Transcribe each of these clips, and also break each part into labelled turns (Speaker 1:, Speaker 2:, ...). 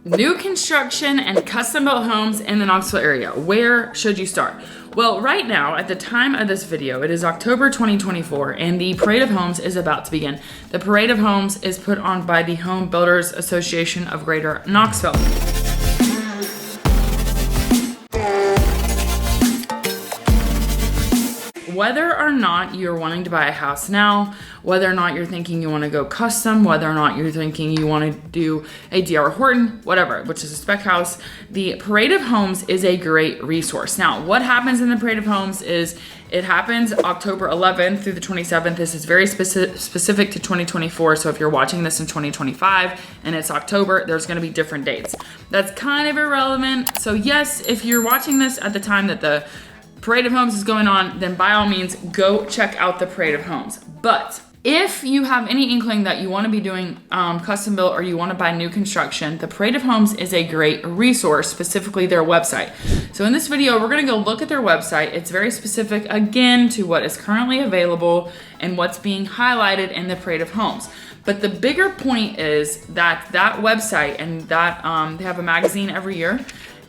Speaker 1: New construction and custom built homes in the Knoxville area. Where should you start? Well, right now, at the time of this video, it is October 2024, and the Parade of Homes is about to begin. The Parade of Homes is put on by the Home Builders Association of Greater Knoxville. Whether or not you're wanting to buy a house now, whether or not you're thinking you want to go custom, whether or not you're thinking you want to do a D.R. Horton, whatever, which is a spec house, the Parade of Homes is a great resource. Now, what happens in the Parade of Homes is it happens October 11th through the 27th. This is very specific to 2024. So if you're watching this in 2025 and it's October, there's going to be different dates. That's kind of irrelevant. So yes, if you're watching this at the time that the Parade of Homes is going on, then by all means, go check out the Parade of Homes. But if you have any inkling that you want to be doing custom built or you want to buy new construction, the Parade of Homes is a great resource, specifically their website. So in this video, we're going to go look at their website. It's very specific, again, to what is currently available and what's being highlighted in the Parade of Homes. But the bigger point is that website and that they have a magazine every year,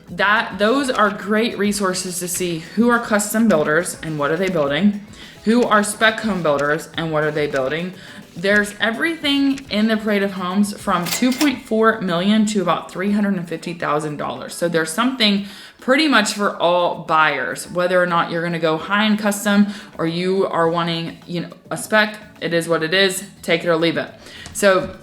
Speaker 1: those are great resources to see who are custom builders and what are they building, who are spec home builders and what are they building. There's everything in the Parade of Homes from $2.4 million to about $350,000. So there's something pretty much for all buyers, whether or not you're going to go high-end custom or you are wanting, a spec. It is what it is. Take it or leave it. So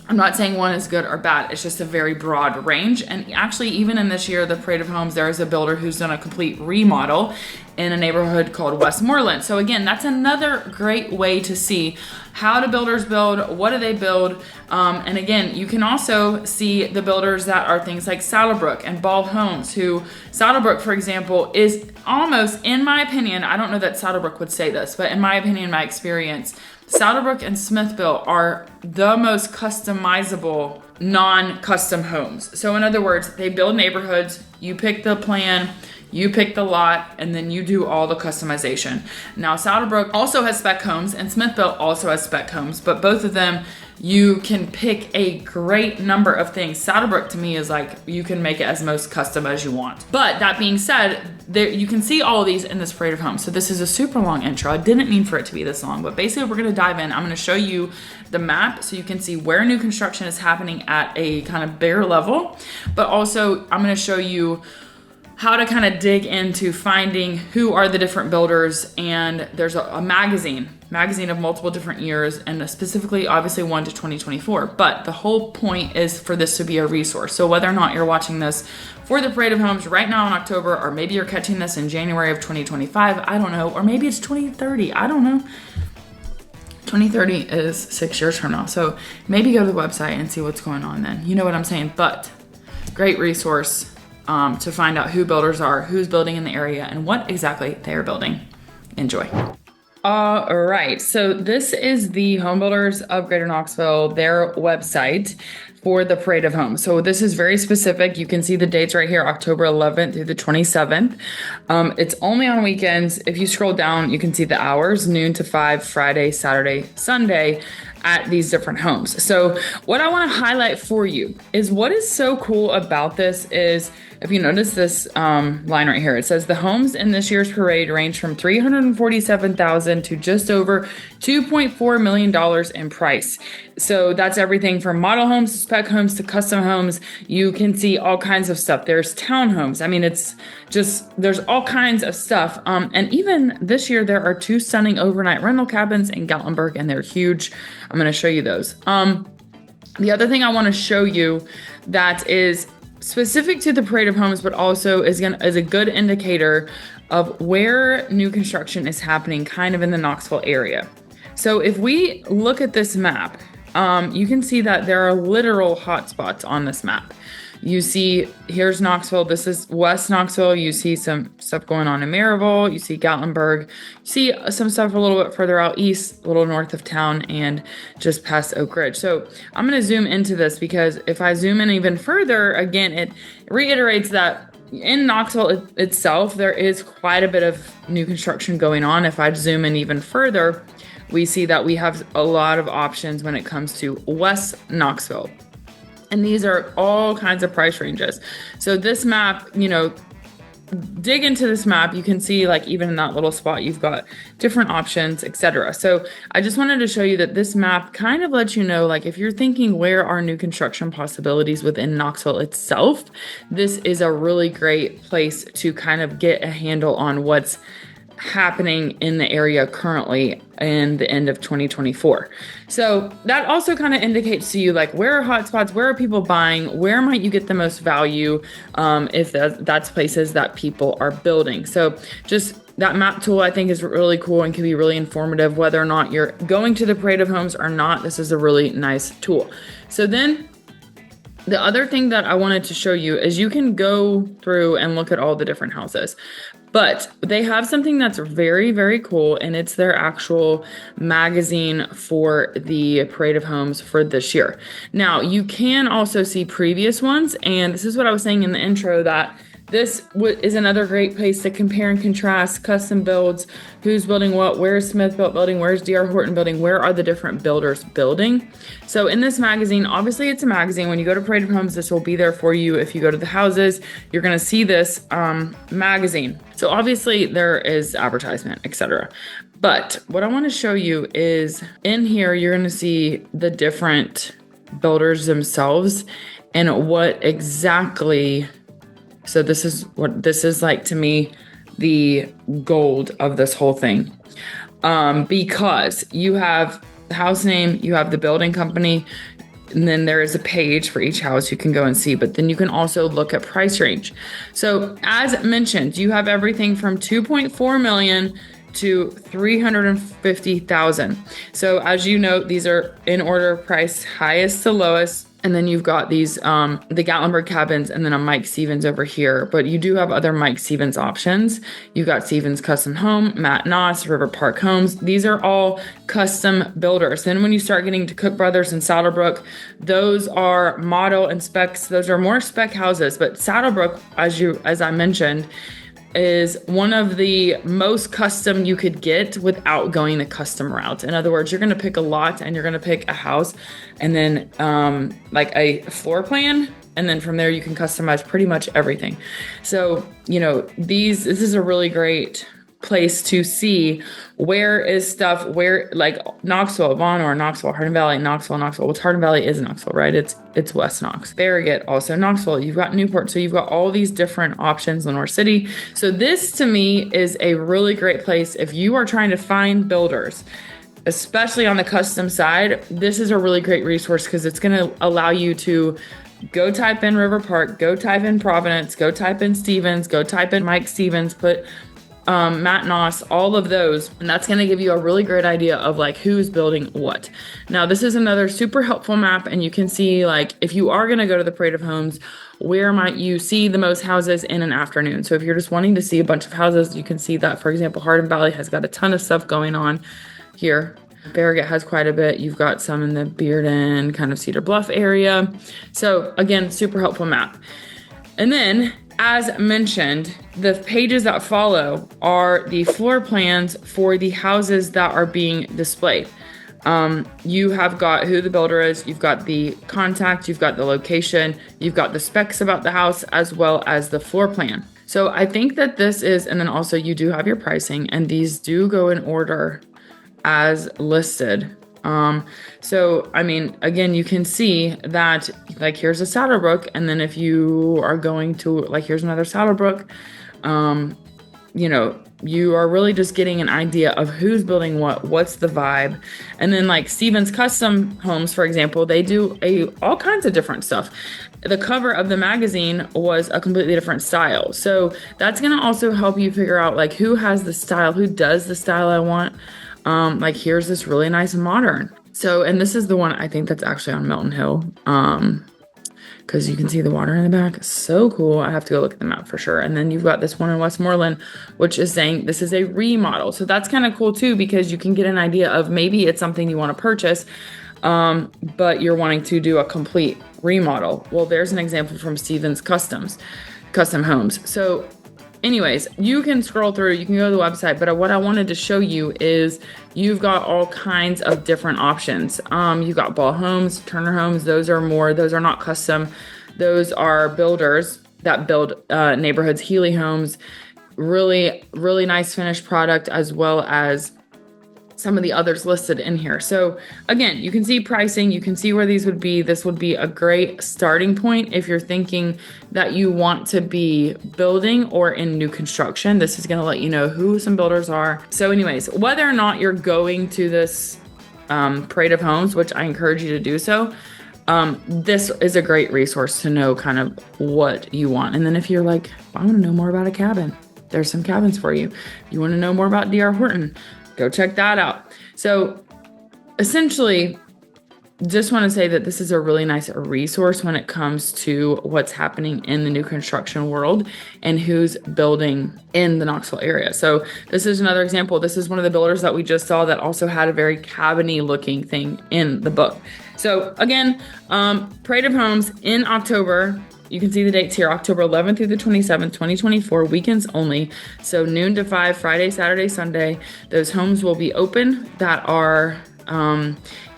Speaker 1: I'm not saying one is good or bad. It's just a very broad range. And actually, even in this year, the Parade of Homes, there is a builder who's done a complete remodel in a neighborhood called Westmoreland. So again, that's another great way to see how do builders build, what do they build. And again, you can also see the builders that are things like Saddlebrook and Ball Homes, who Saddlebrook, for example, is almost, in my opinion, I don't know that Saddlebrook would say this, but in my opinion, my experience, Saddlebrook and Smithville are the most customizable non-custom homes. So in other words, they build neighborhoods, you pick the plan, you pick the lot, and then you do all the customization. Now, Saddlebrook also has spec homes and Smithville also has spec homes, but both of them, you can pick a great number of things. Saddlebrook to me is like, you can make it as most custom as you want. But that being said, you can see all of these in this Parade of Homes. So this is a super long intro. I didn't mean for it to be this long, but basically we're gonna dive in. I'm gonna show you the map so you can see where new construction is happening at a kind of bigger level, but also I'm gonna show you how to kind of dig into finding who are the different builders, and there's a magazine of multiple different years, and specifically obviously one to 2024, but the whole point is for this to be a resource. So whether or not you're watching this for the Parade of Homes right now in October, or maybe you're catching this in January of 2025, I don't know, or maybe it's 2030, I don't know. 2030 is 6 years from now, so maybe go to the website and see what's going on then. You know what I'm saying? But great resource to find out who builders are, who's building in the area, and what exactly they are building. Enjoy. All right, so this is the Home Builders of Greater Knoxville, their website for the Parade of Homes. So this is very specific. You can see the dates right here, October 11th through the 27th. It's only on weekends. If you scroll down, you can see the hours, noon to 5, Friday, Saturday, Sunday, at these different homes. So what I want to highlight for you is what is so cool about this is, if you notice this line right here, it says the homes in this year's parade range from $347,000 to just over $2.4 million in price. So that's everything from model homes to spec homes to custom homes. You can see all kinds of stuff. There's townhomes. I mean, it's just, there's all kinds of stuff. And even this year, there are 2 stunning overnight rental cabins in Gatlinburg, and they're huge. I'm going to show you those. The other thing I want to show you that is specific to the Parade of Homes, but also is a good indicator of where new construction is happening kind of in the Knoxville area. So if we look at this map, you can see that there are literal hotspots on this map. You see, here's Knoxville. This is West Knoxville. You see some stuff going on in Maryville. You see Gatlinburg. You see some stuff a little bit further out east, a little north of town, and just past Oak Ridge. So I'm going to zoom into this because if I zoom in even further, again, it reiterates that in Knoxville itself, there is quite a bit of new construction going on. If I zoom in even further, we see that we have a lot of options when it comes to West Knoxville. And these are all kinds of price ranges. So this map, dig into this map, you can see like even in that little spot, you've got different options, etc. So I just wanted to show you that this map kind of lets you know, like if you're thinking where are new construction possibilities within Knoxville itself, this is a really great place to kind of get a handle on what's happening in the area currently in the end of 2024. So that also kind of indicates to you like where are hotspots, where are people buying, where might you get the most value if that's places that people are building. So just that map tool I think is really cool and can be really informative whether or not you're going to the Parade of Homes or not. This is a really nice tool. So then the other thing that I wanted to show you is you can go through and look at all the different houses. But they have something that's very, very cool, and it's their actual magazine for the Parade of Homes for this year. Now, you can also see previous ones, and this is what I was saying in the intro, that this is another great place to compare and contrast custom builds, who's building what, where's Smith Built building, where's D.R. Horton building, where are the different builders building. So in this magazine, obviously it's a magazine. When you go to Parade of Homes, this will be there for you. If you go to the houses, you're going to see this magazine. So obviously there is advertisement, etc. But what I want to show you is in here, you're going to see the different builders themselves and what exactly. So this is what this is like to me, the gold of this whole thing. Because you have the house name, you have the building company, and then there is a page for each house you can go and see, but then you can also look at price range. So as mentioned, you have everything from 2.4 million to 350,000. So as you note, these are in order of price, highest to lowest. And then you've got these, the Gatlinburg cabins and then a Mike Stevens over here. But you do have other Mike Stevens options. You've got Stevens Custom Home, Matt Noss, River Park Homes. These are all custom builders. Then when you start getting to Cook Brothers and Saddlebrook, those are model and specs. Those are more spec houses. But Saddlebrook, as I mentioned, is one of the most custom you could get without going the custom route. In other words, you're going to pick a lot and you're going to pick a house and then like a floor plan. And then from there, you can customize pretty much everything. So, this is a really great place to see where is stuff, where like Knoxville, Vonore, Knoxville, Hardin Valley, Knoxville. Well, Hardin Valley is Knoxville, right? It's West Knox. Farragut, also Knoxville. You've got Newport. So you've got all these different options in North City. So this to me is a really great place if you are trying to find builders, especially on the custom side. This is a really great resource because it's going to allow you to go type in River Park, go type in Providence, go type in Stevens, go type in Mike Stevens, put Matt Noss, all of those. And that's going to give you a really great idea of like who's building what. Now, this is another super helpful map. And you can see like, if you are going to go to the Parade of Homes, where might you see the most houses in an afternoon? So if you're just wanting to see a bunch of houses, you can see that, for example, Hardin Valley has got a ton of stuff going on here. Farragut has quite a bit. You've got some in the Bearden, kind of Cedar Bluff area. So again, super helpful map. And then, as mentioned, the pages that follow are the floor plans for the houses that are being displayed. You have got who the builder is, you've got the contact, you've got the location, you've got the specs about the house, as well as the floor plan. So I think that this is, and then also you do have your pricing, and these do go in order as listed. So, I mean, again, you can see that, like, here's a Saddlebrook, and then if you are going to, like, here's another Saddlebrook, you are really just getting an idea of who's building what's the vibe. And then, like, Stevens Custom Homes, for example, they do all kinds of different stuff. The cover of the magazine was a completely different style. So that's going to also help you figure out, like, who has the style, who does the style I want. Like here's this really nice modern. So, and this is the one I think that's actually on Milton Hill. Cause you can see the water in the back. So cool. I have to go look at the map for sure. And then you've got this one in Westmoreland, which is saying this is a remodel. So that's kind of cool too, because you can get an idea of maybe it's something you want to purchase, but you're wanting to do a complete remodel. Well, there's an example from Stevens Custom Homes. So anyways, you can scroll through, you can go to the website, but what I wanted to show you is you've got all kinds of different options. You've got Ball Homes, Turner Homes. Those are not custom. Those are builders that build neighborhoods. Healy Homes, really, really nice finished product, as well as some of the others listed in here. So again, you can see pricing, you can see where these would be. This would be a great starting point if you're thinking that you want to be building or in new construction. This is going to let you know who some builders are. So anyways, whether or not you're going to this parade of homes, which I encourage you to do so, this is a great resource to know kind of what you want. And then if you're like, I want to know more about a cabin, there's some cabins for you. You want to know more about D.R. Horton, go check that out. So essentially, just want to say that this is a really nice resource when it comes to what's happening in the new construction world and who's building in the Knoxville area. So this is another example. This is one of the builders that we just saw that also had a very cabin-y looking thing in the book. So again, Parade of Homes in October. You can see the dates here, October 11th through the 27th, 2024, weekends only. So noon to 5, Friday, Saturday, Sunday. Those homes will be open that are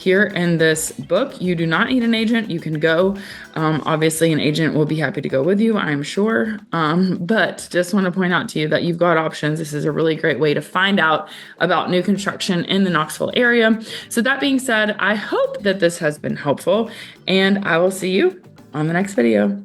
Speaker 1: here in this book. You do not need an agent. You can go. Obviously, an agent will be happy to go with you, I'm sure. But just want to point out to you that you've got options. This is a really great way to find out about new construction in the Knoxville area. So that being said, I hope that this has been helpful, and I will see you on the next video.